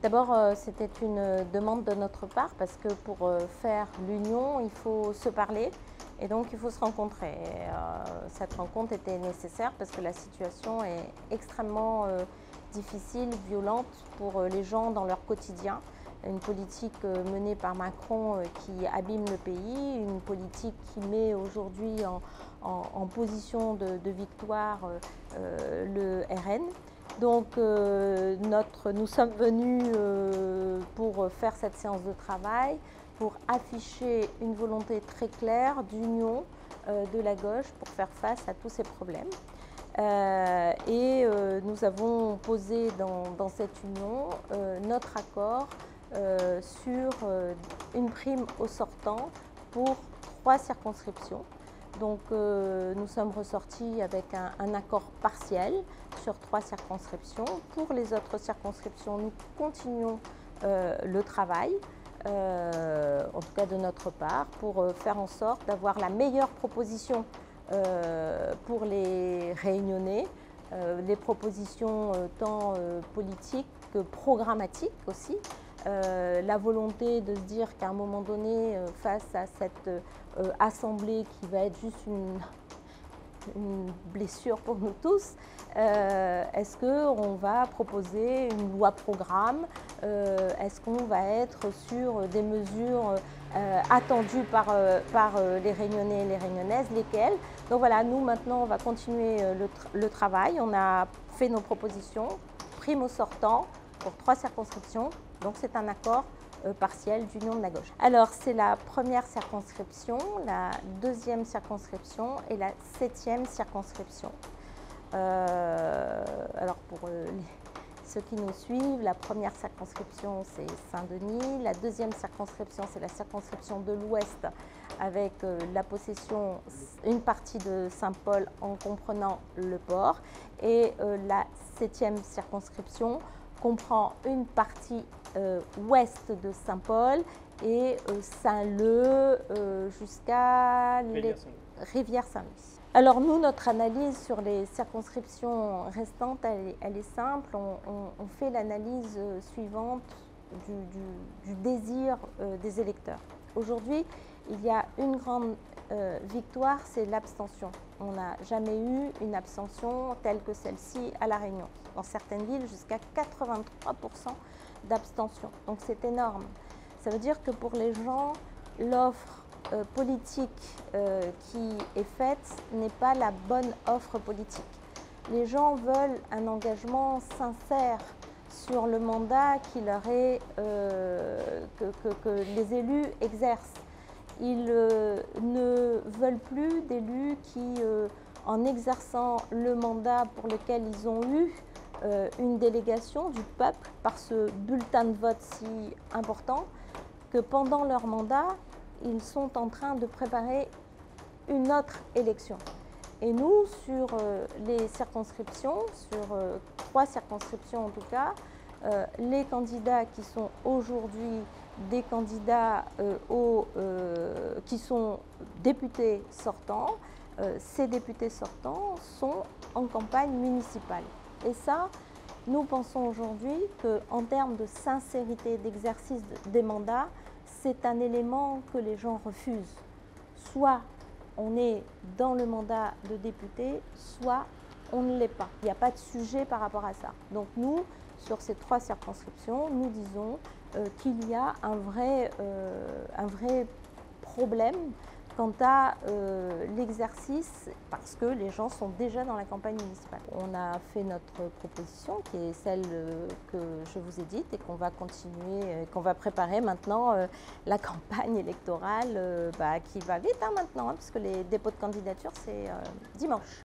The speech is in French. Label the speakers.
Speaker 1: D'abord, c'était une demande de notre part parce que pour faire l'union, il faut se parler et donc il faut se rencontrer. Cette rencontre était nécessaire parce que la situation est extrêmement difficile, violente pour les gens dans leur quotidien. Une politique menée par Macron qui abîme le pays, une politique qui met aujourd'hui en position de victoire le RN. Donc nous sommes venus pour faire cette séance de travail, pour afficher une volonté très claire d'union de la gauche pour faire face à tous ces problèmes. Nous avons posé dans cette union notre accord sur une prime au sortant pour 3 circonscriptions. Donc nous sommes ressortis avec un accord partiel sur 3 circonscriptions. Pour les autres circonscriptions, nous continuons le travail, en tout cas de notre part, pour faire en sorte d'avoir la meilleure proposition pour les Réunionnais, les propositions tant politiques que programmatiques aussi. La volonté de se dire qu'à un moment donné, face à cette assemblée qui va être juste une blessure pour nous tous, est-ce qu'on va proposer une loi programme? Est-ce qu'on va être sur des mesures attendues par les Réunionnais et les Réunionnaises? Lesquelles? Donc voilà, nous maintenant on va continuer le travail. On a fait nos propositions, prime au sortant pour 3 circonscriptions. Donc c'est un accord partiel d'union de la gauche. Alors c'est la première circonscription, la deuxième circonscription et la 7e circonscription. Alors pour ceux qui nous suivent, la première circonscription c'est Saint-Denis, la deuxième circonscription c'est la circonscription de l'Ouest avec la possession, une partie de Saint-Paul en comprenant le port, et la 7e circonscription comprend une partie ouest de Saint-Paul et Saint-Leu jusqu'à Rivière-Saint-Louis. Alors nous, notre analyse sur les circonscriptions restantes, elle est simple. On fait l'analyse suivante du désir des électeurs. Aujourd'hui, il y a une grande victoire, c'est l'abstention. On n'a jamais eu une abstention telle que celle-ci à La Réunion. Dans certaines villes, jusqu'à 83% d'abstention. Donc c'est énorme. Ça veut dire que pour les gens, l'offre politique qui est faite n'est pas la bonne offre politique. Les gens veulent un engagement sincère sur le mandat qui leur est, que les élus exercent. Ils ne veulent plus d'élus qui, en exerçant le mandat pour lequel ils ont eu une délégation du peuple par ce bulletin de vote si important, que pendant leur mandat, ils sont en train de préparer une autre élection. Et nous, sur les circonscriptions, sur 3 circonscriptions en tout cas, les candidats qui sont aujourd'hui des candidats qui sont députés sortants, ces députés sortants sont en campagne municipale. Et ça, nous pensons aujourd'hui qu'en termes de sincérité d'exercice des mandats, c'est un élément que les gens refusent. Soit on est dans le mandat de député, soit on ne l'est pas. Il n'y a pas de sujet par rapport à ça. Donc nous, sur ces 3 circonscriptions, nous disons qu'il y a un vrai problème quant à l'exercice, parce que les gens sont déjà dans la campagne municipale. On a fait notre proposition, qui est celle que je vous ai dite, et qu'on va continuer, qu'on va préparer maintenant la campagne électorale qui va vite maintenant, puisque les dépôts de candidature, c'est dimanche.